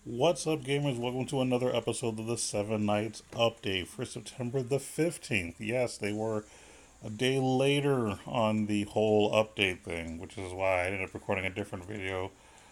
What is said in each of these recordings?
What's up, gamers? Welcome to another episode of the Seven Nights Update for September the 15th. Yes, they were a day later on the whole update thing, which is why I ended up recording a different video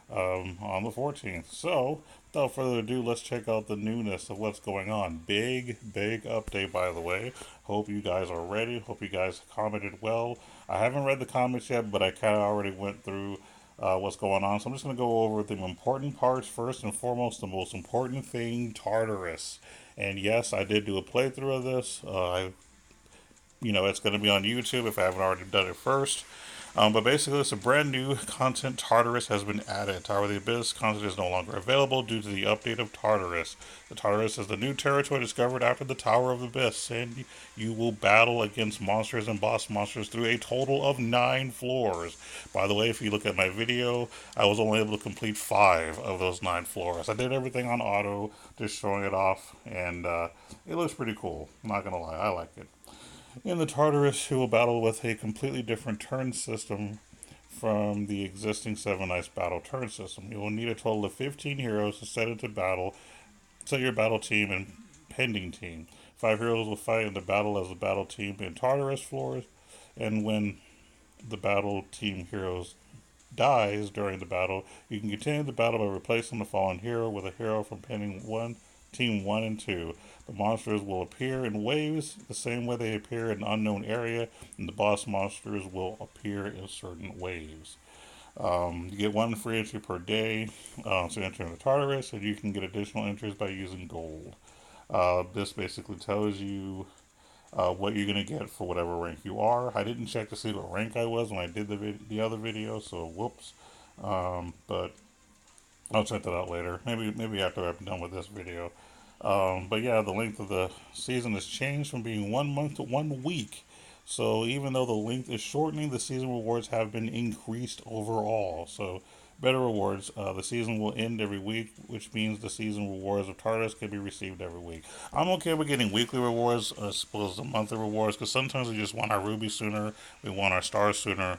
on the 14th. So, without further ado, let's check out the newness of what's going on. Big update, by the way. Hope you guys are ready. Hope you guys commented well. I haven't read the comments yet, but I kind of already went through what's going on. So I'm just going to go over the important parts first and foremost. The most important thing, Tartarus. And yes, I did do a playthrough of this. It's going to be on YouTube if I haven't already done it first. But basically, it's a brand new content. Tartarus has been added. Tower of the Abyss content is no longer available due to the update of Tartarus. The Tartarus is the new territory discovered after the Tower of the Abyss, and you will battle against monsters and boss monsters through a total of 9 floors. By the way, if you look at my video, I was only able to complete 5 of those 9 floors. I did everything on auto, just showing it off, and it looks pretty cool. I'm not gonna lie, I like it. In the Tartarus, you will battle with a completely different turn system from the existing Seven Knights battle turn system. You will need a total of 15 heroes to set into battle, set your battle team and pending team. 5 heroes will fight in the battle as the battle team in Tartarus floors, and when the battle team heroes dies during the battle, you can continue the battle by replacing the fallen hero with a hero from pending one, team 1 and 2. The monsters will appear in waves the same way they appear in an unknown area, and the boss monsters will appear in certain waves. You get 1 free entry per day to enter in the Tartarus, and you can get additional entries by using gold. This basically tells you what you're going to get for whatever rank you are. I didn't check to see what rank I was when I did the other video, so whoops. But I'll check that out later. Maybe after I'm done with this video. But yeah, the length of the season has changed from being 1 month to 1 week. So even though the length is shortening, the season rewards have been increased overall. So better rewards. The season will end every week, which means the season rewards of Tartarus can be received every week. I'm okay with getting weekly rewards as opposed to monthly rewards because sometimes we just want our rubies sooner, we want our stars sooner.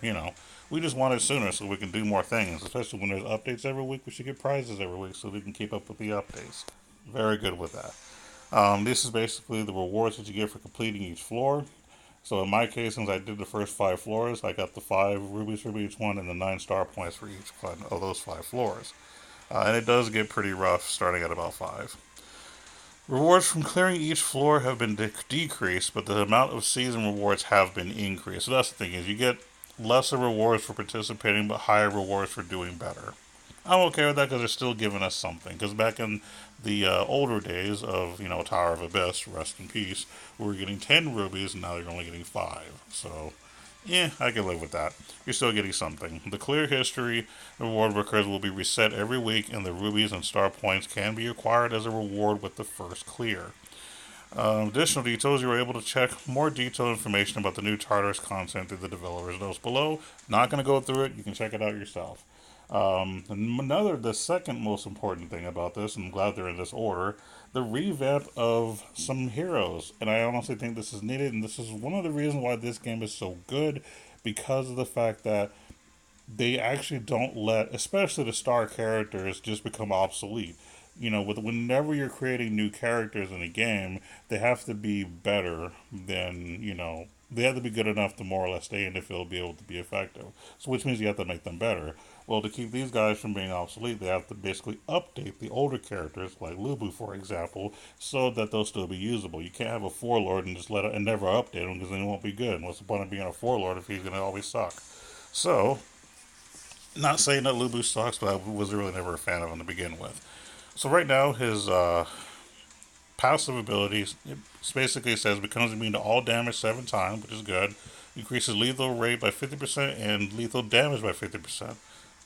We just want it sooner so we can do more things. Especially when there's updates every week, we should get prizes every week so we can keep up with the updates. Very good with that. This is basically the rewards that you get for completing each floor. So in my case, since I did the first 5 floors, I got the 5 rubies for each one and the 9 star points for each one of those 5 floors. And it does get pretty rough starting at about 5. Rewards from clearing each floor have been decreased, but the amount of season rewards have been increased. So that's the thing is you get lesser rewards for participating, but higher rewards for doing better. I'm okay with that because they're still giving us something. Because back in the older days of Tower of Abyss, rest in peace, we were getting 10 rubies, and now you're only getting 5. So yeah, I can live with that. You're still getting something. The clear history reward recurs will be reset every week, and the rubies and star points can be acquired as a reward with the first clear. Additional details, you are able to check more detailed information about the new Tartarus content through the developer's notes below. Not going to go through it. You can check it out yourself. The second most important thing about this, and I'm glad they're in this order, the revamp of some heroes. And I honestly think this is needed, and this is one of the reasons why this game is so good, because of the fact that they actually don't let, especially the star characters, just become obsolete. Whenever you're creating new characters in a game, they have to be better than they have to be good enough to more or less stay in the field, be able to be effective. So, which means you have to make them better. Well, to keep these guys from being obsolete, they have to basically update the older characters, like Lubu, for example, so that they'll still be usable. You can't have a Four Lord and just let it and never update him because then he won't be good. And what's the point of being a Four Lord if he's going to always suck? So, not saying that Lubu sucks, but I was really never a fan of him to begin with. So right now, his passive abilities it basically says becomes immune to all damage 7 times, which is good. Increases lethal rate by 50% and lethal damage by 50%.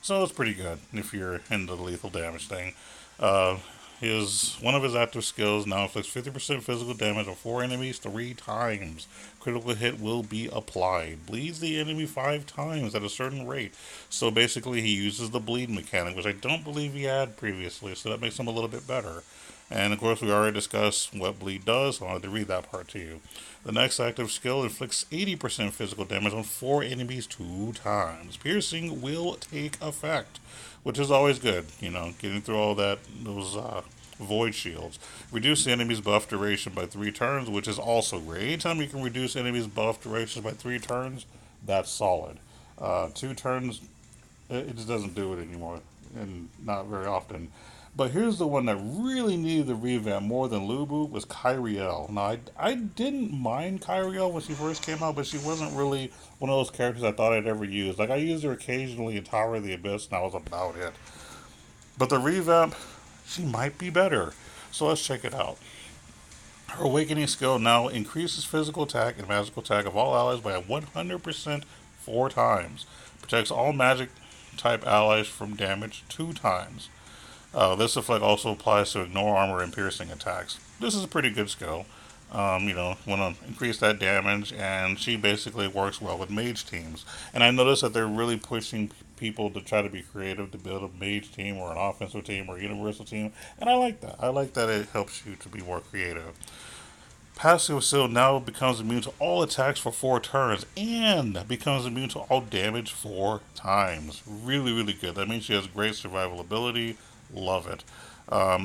So it's pretty good if you're into the lethal damage thing. Uh, his one of his active skills now inflicts 50% physical damage on 4 enemies 3 times. Critical hit will be applied. Bleeds the enemy 5 times at a certain rate. So basically, he uses the bleed mechanic, which I don't believe he had previously. So that makes him a little bit better. And of course, we already discussed what bleed does, so I wanted to read that part to you. The next active skill inflicts 80% physical damage on 4 enemies 2 times. Piercing will take effect, which is always good, getting through all those void shields. Reduce the enemy's buff duration by 3 turns, which is also great. Anytime you can reduce enemies' buff durations by 3 turns, that's solid. 2 turns, it just doesn't do it anymore, and not very often. But here's the one that really needed the revamp more than Lubu was Kyriel. Now, I didn't mind Kyriel when she first came out, but she wasn't really one of those characters I thought I'd ever use. Like, I used her occasionally in Tower of the Abyss, and that was about it. But the revamp, she might be better. So let's check it out. Her Awakening skill now increases physical attack and magical attack of all allies by 100% 4 times. Protects all magic type allies from damage 2 times. This effect also applies to ignore armor and piercing attacks. This is a pretty good skill. Want to increase that damage, and she basically works well with mage teams. And I noticed that they're really pushing people to try to be creative to build a mage team or an offensive team or a universal team, and I like that. I like that it helps you to be more creative. Passive skill now becomes immune to all attacks for 4 turns and becomes immune to all damage 4 times. Really, really good. That means she has great survival ability. Love it.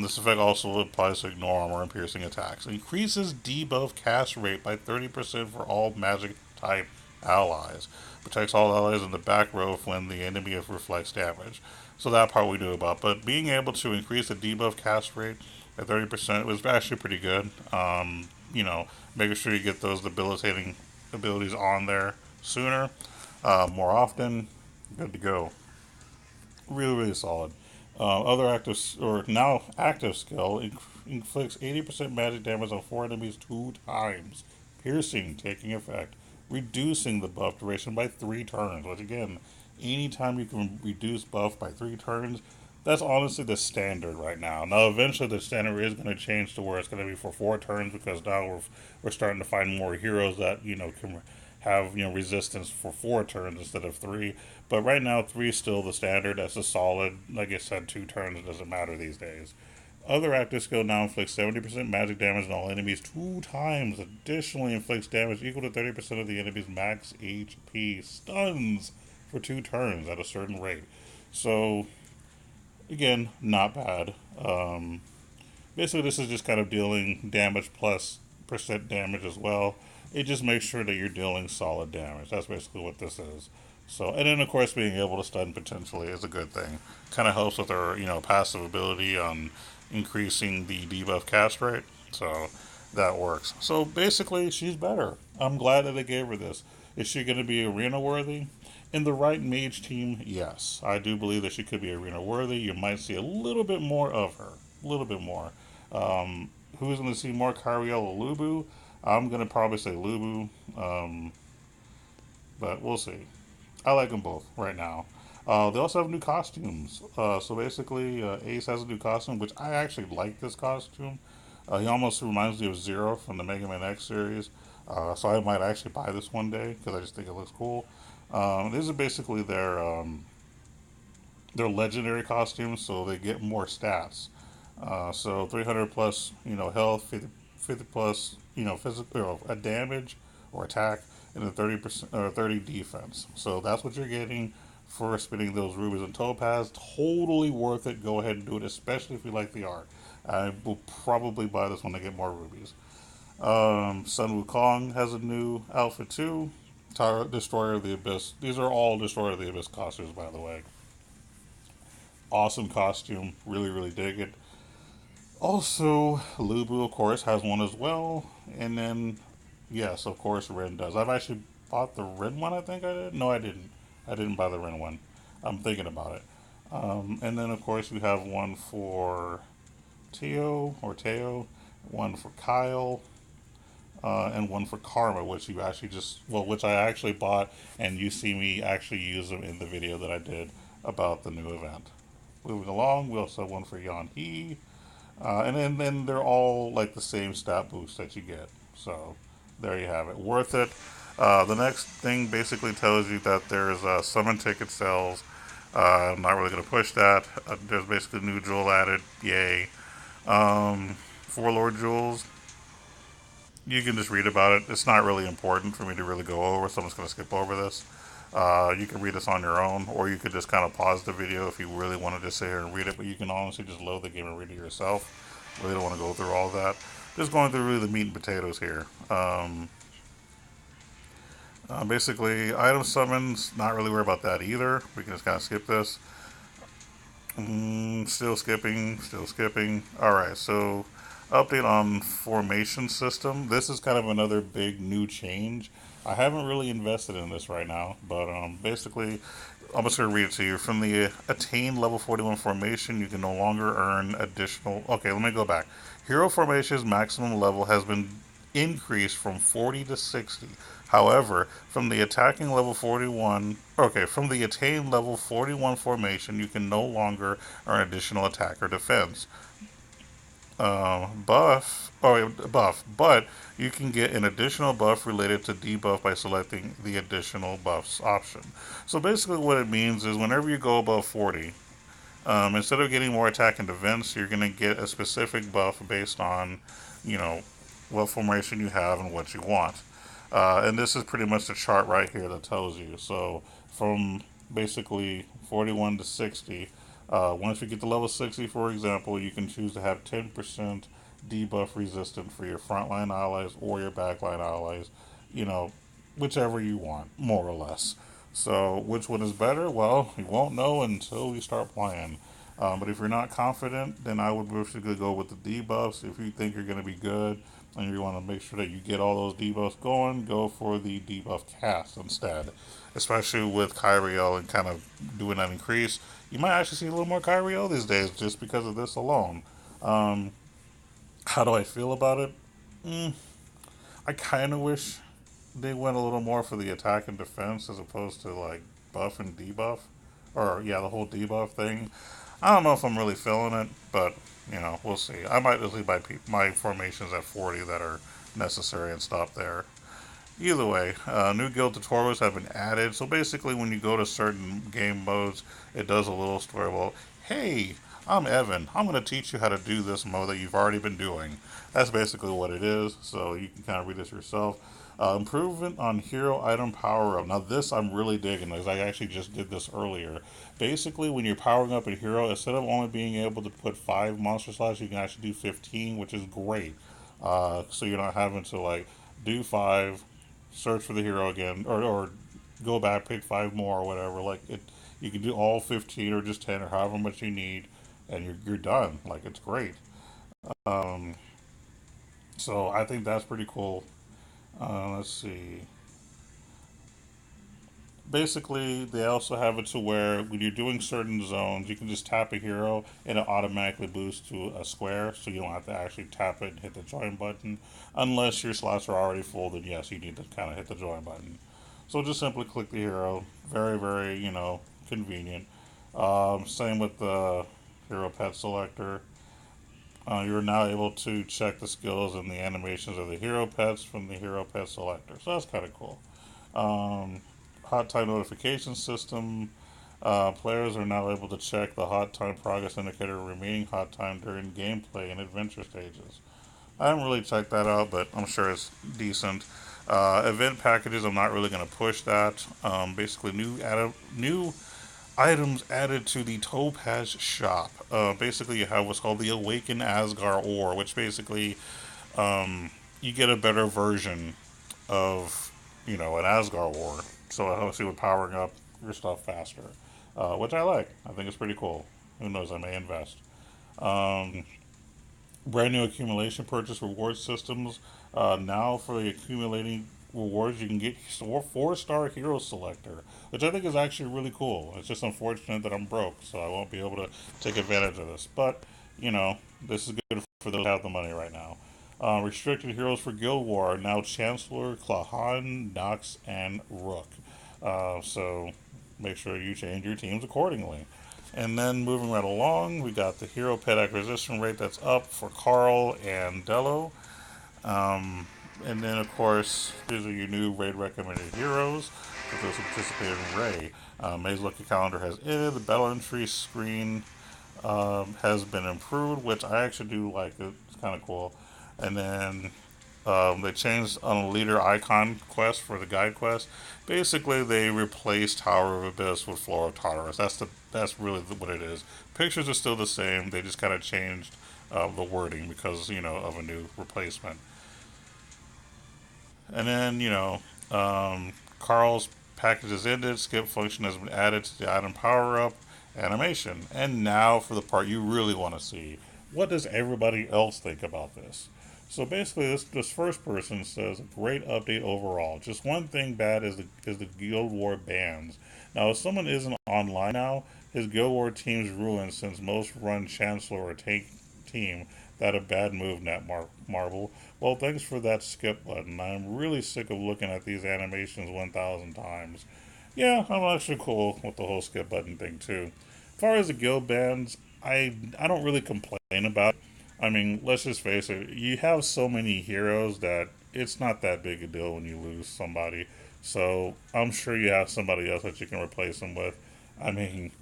This effect also applies to ignore armor and piercing attacks. Increases debuff cast rate by 30% for all magic type allies. Protects all allies in the back row when the enemy reflects damage. So that part we knew about. But being able to increase the debuff cast rate by 30% was actually pretty good. Making sure you get those debilitating abilities on there sooner, more often. Good to go. Really, really solid. Other active or now active skill inflicts 80% magic damage on 4 enemies 2 times. Piercing taking effect, reducing the buff duration by 3 turns. Which again, anytime you can reduce buff by 3 turns, that's honestly the standard right now. Now, eventually, the standard is going to change to where it's going to be for 4 turns because now we're starting to find more heroes that can have resistance for 4 turns instead of 3. But right now, 3 is still the standard. That's a solid. Like I said, 2 turns. It doesn't matter these days. Other active skill now inflicts 70% magic damage on all enemies 2 times. Additionally, inflicts damage equal to 30% of the enemy's max HP. Stuns for 2 turns at a certain rate. So again, not bad. Basically, this is just kind of dealing damage plus percent damage as well. It just makes sure that you're dealing solid damage. That's basically what this is. So, and then of course, being able to stun potentially is a good thing. Kind of helps with her, passive ability on increasing the debuff cast rate. So that works. So basically, she's better. I'm glad that they gave her this. Is she going to be arena worthy? In the right mage team, yes. I do believe that she could be arena worthy. You might see a little bit more of her. A little bit more. Who's going to see more Kyriel or Lubu? I'm going to probably say Lubu. But we'll see. I like them both right now. They also have new costumes. So basically, Ace has a new costume, which I actually like this costume. He almost reminds me of Zero from the Mega Man X series. So I might actually buy this one day because I just think it looks cool. These are basically their legendary costumes, so they get more stats. So 300 plus, health, 50 plus, physical damage or attack, and then 30% or 30 defense. So that's what you're getting for spinning those rubies and topaz. Totally worth it. Go ahead and do it, especially if you like the art. I will probably buy this when I get more rubies. Sun Wukong has a new outfit too. Destroyer of the Abyss. These are all Destroyer of the Abyss costumes, by the way. Awesome costume. Really, really dig it. Also, Lubu, of course, has one as well. And then, yes, of course, Ren does. I've actually bought the Ren one, I think I did. No, I didn't. I didn't buy the Ren one. I'm thinking about it. And then, of course, we have one for Teo, one for Kyle, and one for Karma, which which I actually bought, and you see me actually use them in the video that I did about the new event. Moving along, we also have one for Yan He, and then they're all like the same stat boost that you get. So there you have it. Worth it. The next thing basically tells you that there's summon ticket sales. I'm not really going to push that. There's basically new jewel added. Yay. For Lord Jules, you can just read about it. It's not really important for me to really go over, so I'm just going to skip over this. You can read this on your own, or you could just kind of pause the video if you really want to just sit here and read it, but you can honestly just load the game and read it yourself. Really don't want to go through all that. Just going through really the meat and potatoes here. Basically, item summons, not really worried about that either. We can just kind of skip this. Still skipping, still skipping. Alright, so update on formation system. This is kind of another big new change. I haven't really invested in this right now, but basically, I'm just going to read it to you. From the attained level 41 formation, you can no longer earn additional. Okay, let me go back. Hero formation's maximum level has been increased from 40 to 60. However, from the attacking level 41, okay, from the attained level 41 formation, you can no longer earn additional attack or defense. Buff, but you can get an additional buff related to debuff by selecting the additional buffs option. So basically, what it means is whenever you go above 40, instead of getting more attack and defense, you're going to get a specific buff based on, you know, what formation you have and what you want. And this is pretty much the chart right here that tells you. So from basically 41 to 60, once you get to level 60, for example, you can choose to have 10% debuff resistant for your frontline allies or your backline allies, you know, whichever you want, more or less. So, which one is better? Well, you won't know until you start playing. But if you're not confident, then I would basically go with the debuffs. If you think you're going to be good and you want to make sure that you get all those debuffs going, go for the debuff cast instead. Especially with Kyriel and kind of doing that increase. You might actually see a little more Kyriel these days just because of this alone. Um, how do I feel about it? Mm, I kind of wish they went a little more for the attack and defense as opposed to like buff and debuff, or yeah, the whole debuff thing. I don't know if I'm really feeling it, but we'll see. I might just leave my formations at 40 that are necessary and stop there. Either way, new guild tutorials have been added. So basically, when you go to certain game modes, it does a little story. Well, hey, I'm Evan. I'm going to teach you how to do this mode that you've already been doing. That's basically what it is. So you can kind of read this yourself. Improvement on hero item power up. Now, this I'm really digging because I actually just did this earlier. Basically, when you're powering up a hero, instead of only being able to put 5 monster slots, you can actually do 15, which is great. So you're not having to like do 5, search for the hero again, or go back, pick 5 more or whatever. Like it, you can do all 15 or just 10 or however much you need, and you're done. Like it's great. Um, so I think that's pretty cool. Let's see. Basically, they also have it to where when you're doing certain zones, you can just tap a hero and it automatically boosts to a square, so you don't have to actually tap it and hit the join button. Unless your slots are already full, then yes, you need to kind of hit the join button. So just simply click the hero. Very, very, convenient. Same with the hero pet selector. You're now able to check the skills and the animations of the hero pets from the hero pet selector. So that's kind of cool. Um, Hot time notification system. Players are now able to check the hot time progress indicator remaining hot time during gameplay and adventure stages. I haven't really checked that out, but I'm sure it's decent. Event packages, I'm not really going to push that. Basically, new items added to the Topaz shop. Basically, you have what's called the Awaken Asgard ore, which basically you get a better version of an Asgard ore. So it helps you with powering up your stuff faster, which I like. I think it's pretty cool. Who knows? I may invest. Um, Brand new accumulation purchase reward systems. Now for the accumulating rewards, you can get 4-star hero selector, which I think is actually really cool. It's just unfortunate that I'm broke, so I won't be able to take advantage of this. But this is good for those who have the money right now. Restricted heroes for Guild War are now Chancellor, Klahan, Nox, and Rook. So make sure you change your teams accordingly. And then moving right along, we got the hero pet acquisition rate that's up for Carl and Dello. Um, and then, of course, these are your new raid recommended heroes for those who participated in Ray. May's Lucky Calendar has ended. The battle entry screen has been improved, which I actually do like. It's kind of cool. And then they changed on a leader icon quest for the guide quest. Basically, they replaced Tower of Abyss with Floor of Tartarus. That's really what it is. Pictures are still the same. They just kind of changed the wording because of a new replacement. And then Carl's package is ended. Skip function has been added to the item power up animation. And now for the part you really want to see. What does everybody else think about this? So basically, this first person says a great update overall. Just one thing bad is the Guild War bans. Now, if someone isn't online now, his Guild War team's ruined since most run Chancellor or tank team that a bad move, Net Marble. Well, thanks for that skip button. I'm really sick of looking at these animations 1,000 times. Yeah, I'm actually cool with the whole skip button thing too. As far as the guild bans, I don't really complain about it. I mean, let's just face it, you have so many heroes that it's not that big a deal when you lose somebody. So I'm sure you have somebody else that you can replace them with. I mean,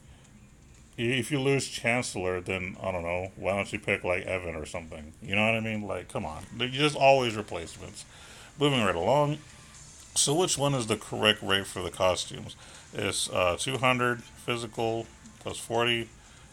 if you lose Chancellor, then I don't know. Why don't you pick like Evan or something? You know what I mean? Like, come on. There's just always replacements. Moving right along. So, which one is the correct rate for the costumes? It's 200 physical plus 40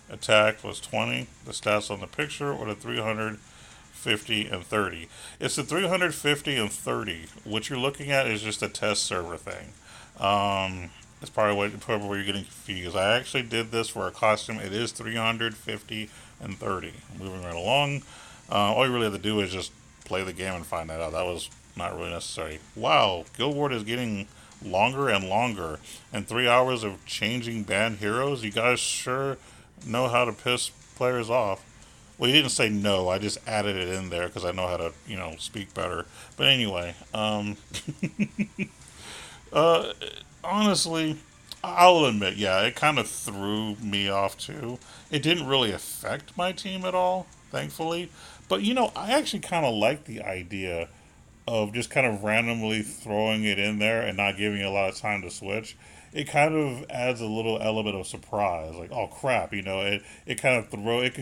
attack plus 20, the stats on the picture, or the 350 and 30. It's the 350 and 30. What you're looking at is just a test server thing. That's probably where you're getting confused. I actually did this for a costume. It is 350 and 30. Moving right along. All you really have to do is just play the game and find that out. That was not really necessary. Wow, Guild Wars is getting longer and longer. And 3 hours of changing banned heroes? You guys sure know how to piss players off. Well, you didn't say no. I just added it in there because I know how to, speak better. But anyway, uh, honestly, I'll admit, yeah, it kind of threw me off too. It didn't really affect my team at all, thankfully. But I actually kind of like the idea of just kind of randomly throwing it in there and not giving it a lot of time to switch. It kind of adds a little element of surprise, like oh crap, it can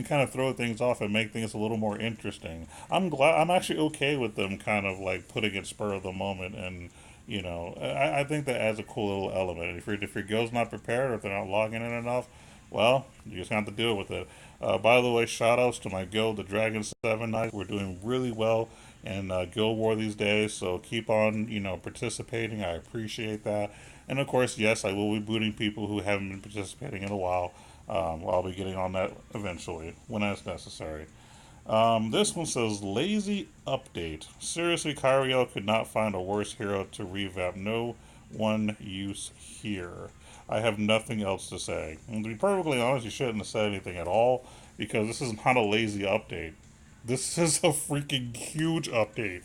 kind of throw things off and make things a little more interesting. I'm actually okay with them kind of like putting it spur of the moment, and I think that adds a cool little element. If your guild's not prepared or if they're not logging in enough, well, you just have to deal with it. By the way, shout outs to my guild, the Dragon 7 Knights. We're doing really well in Guild War these days, so keep on, participating. I appreciate that. And of course, yes, I will be booting people who haven't been participating in a while. I'll be getting on that eventually when that's necessary. This one says lazy update. Seriously, Kyriel could not find a worse hero to revamp. No one use here. I have nothing else to say. And to be perfectly honest, you shouldn't have said anything at all because this is not a lazy update. This is a freaking huge update.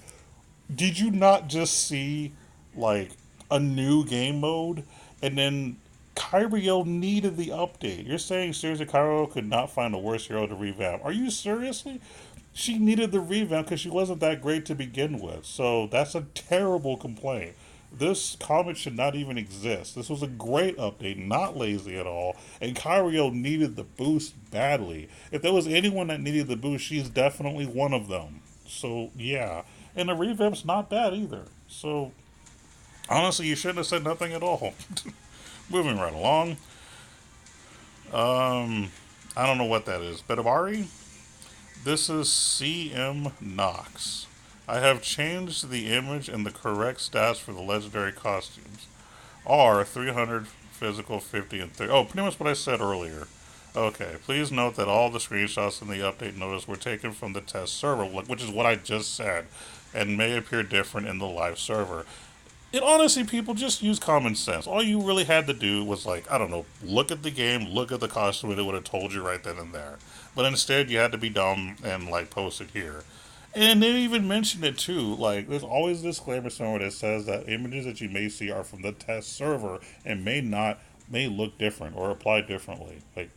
Did you not just see like a new game mode and then Kyriel needed the update? You're saying seriously Kyriel could not find a worse hero to revamp? Are you seriously? She needed the revamp because she wasn't that great to begin with. So that's a terrible complaint. This comment should not even exist. This was a great update, not lazy at all, and Kyriel needed the boost badly. If there was anyone that needed the boost, she's definitely one of them. So yeah, and the revamp's not bad either. So honestly, you shouldn't have said nothing at all. Moving right along. I don't know what that is. Betabari? This is CM Knox. I have changed the image and the correct stats for the legendary costumes. Are 300 physical, 50, and 30. Oh, pretty much what I said earlier. Okay, please note that all the screenshots in the update notice were taken from the test server, which is what I just said, and may appear different in the live server. And honestly, people just use common sense. All you really had to do was, like, I don't know, look at the game, look at the costume, and it would have told you right then and there. But instead, you had to be dumb and, like, post it here. And they even mentioned it too. Like, there's always a disclaimer somewhere that says that images that you may see are from the test server and may look different or apply differently. Like,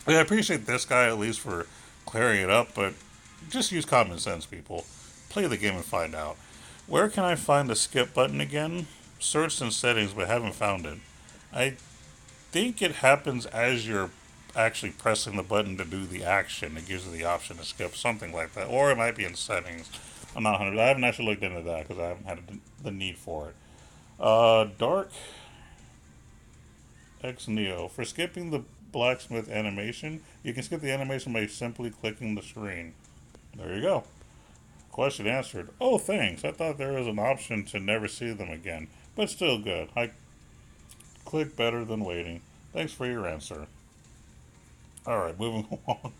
I appreciate this guy at least for clearing it up, but just use common sense, people. Play the game and find out. Where can I find the skip button again? Searched in settings, but haven't found it. I think it happens as you're actually pressing the button to do the action. It gives you the option to skip, something like that. Or it might be in settings. I'm not 100. I haven't actually looked into that because I haven't had the need for it. Dark X Neo. For skipping the blacksmith animation, you can skip the animation by simply clicking the screen. There you go. Question answered. Oh, thanks. I thought there was an option to never see them again, but still good. I click better than waiting. Thanks for your answer. Alright, moving on.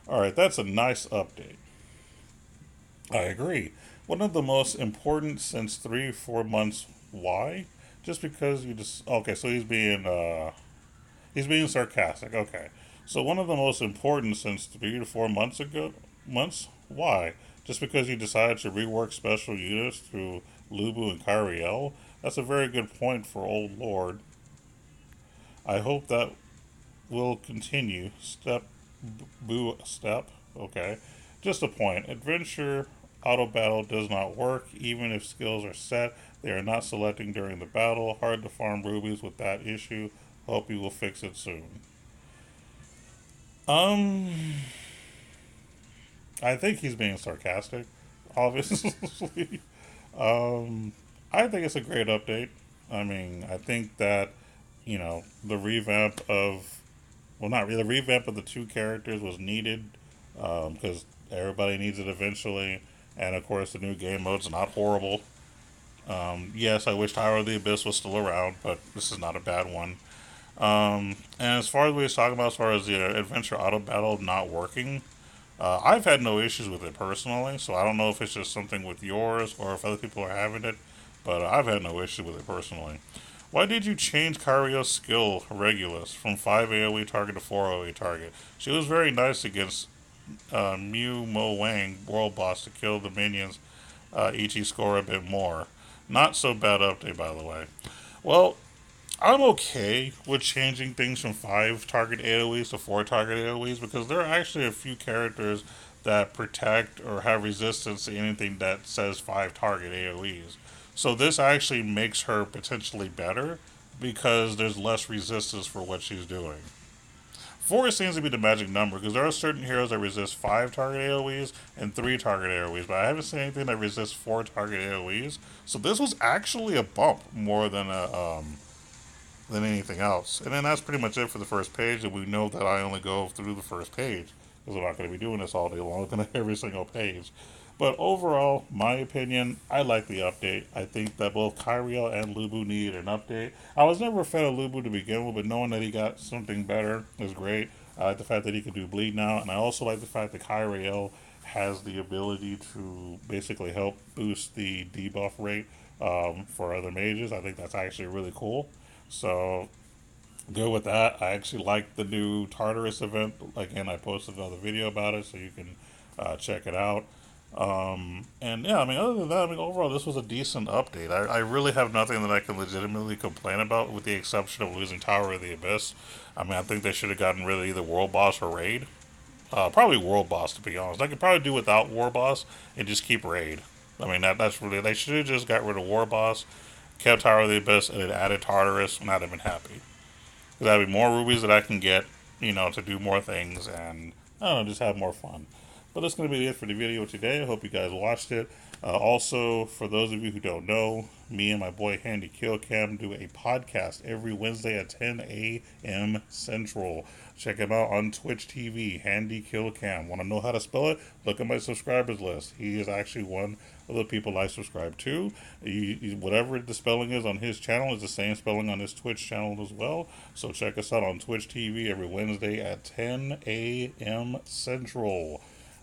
Alright, that's a nice update. I agree. One of the most important since 3 4 months. Why? Just because you just okay. So he's being sarcastic. Okay. So one of the most important since 3 to 4 months ago. Months. Why? Just because you decided to rework special units through Lubu and Kyriel. That's a very good point for Old Lord. I hope that will continue. Step. Okay. Just a point. Adventure auto battle does not work. Even if skills are set, they are not selecting during the battle. Hard to farm rubies with that issue. Hope you will fix it soon. Um, I think he's being sarcastic, obviously. um, I think it's a great update. I mean, I think that, the revamp of well, not really. The revamp of the two characters was needed because everybody needs it eventually, and of course the new game mode's not horrible. Yes, I wish Tower of the Abyss was still around, but this is not a bad one. And as far as we was talking about, as far as the adventure auto battle not working, I've had no issues with it personally. So I don't know if it's just something with yours or if other people are having it, but I've had no issue with it personally. Why did you change Kario's skill Regulus from 5 AoE target to 4 AoE target? She was very nice against Mew Mo Wang, world boss, to kill the minions, ET score a bit more. Not so bad update, by the way. Well, I'm okay with changing things from 5 target AoEs to 4 target AoEs because there are actually a few characters that protect or have resistance to anything that says 5 target AoEs. So this actually makes her potentially better because there's less resistance for what she's doing. 4 seems to be the magic number because there are certain heroes that resist 5 target AoEs and 3 target AoEs, but I haven't seen anything that resists 4 target AoEs. So this was actually a bump more than anything else. And then that's pretty much it for the first page. And we know that I only go through the first page because I'm not going to be doing this all day long, looking at every single page. But overall, my opinion, I like the update. I think that both Kyriel and Lubu needed an update. I was never a fan of Lubu to begin with, but knowing that he got something better is great. I like the fact that he can do bleed now, and I also like the fact that Kyriel has the ability to basically help boost the debuff rate for other mages. I think that's actually really cool. So good with that. I actually like the new Tartarus event. Again, I posted another video about it, so you can check it out. And yeah, I mean, other than that, I mean, overall, this was a decent update. I really have nothing that I can legitimately complain about, with the exception of losing Tower of the Abyss. I mean, I think they should have gotten rid of either World Boss or Raid. Probably World Boss, to be honest. I could probably do without War Boss and just keep Raid. I mean, that's really, they should have just got rid of War Boss, kept Tower of the Abyss, and then added Tartarus, and I'd have been happy. Because that'd be more rubies that I can get, to do more things, and I don't know, just have more fun. But that's going to be it for the video today. I hope you guys watched it. Also, for those of you who don't know, me and my boy Handy Killcam do a podcast every Wednesday at 10 a.m. Central. Check him out on Twitch TV, Handy Killcam. Want to know how to spell it? Look at my subscribers list. He is actually one of the people I subscribe to. Whatever the spelling is on his channel is the same spelling on his Twitch channel as well. So check us out on Twitch TV every Wednesday at 10 a.m. Central.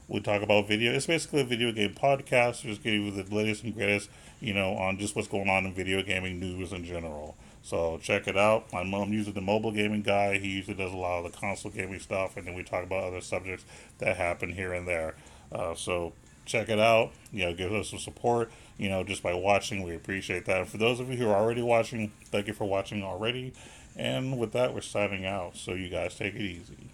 We talk about video. It's basically a video game podcast. Just give you the latest and greatest, on just what's going on in video gaming news in general. So check it out. I'm usually the mobile gaming guy. He usually does a lot of the console gaming stuff, and then we talk about other subjects that happen here and there. So check it out. Give us some support. Just by watching, we appreciate that. And for those of you who are already watching, thank you for watching already. And with that, we're signing out. So you guys take it easy.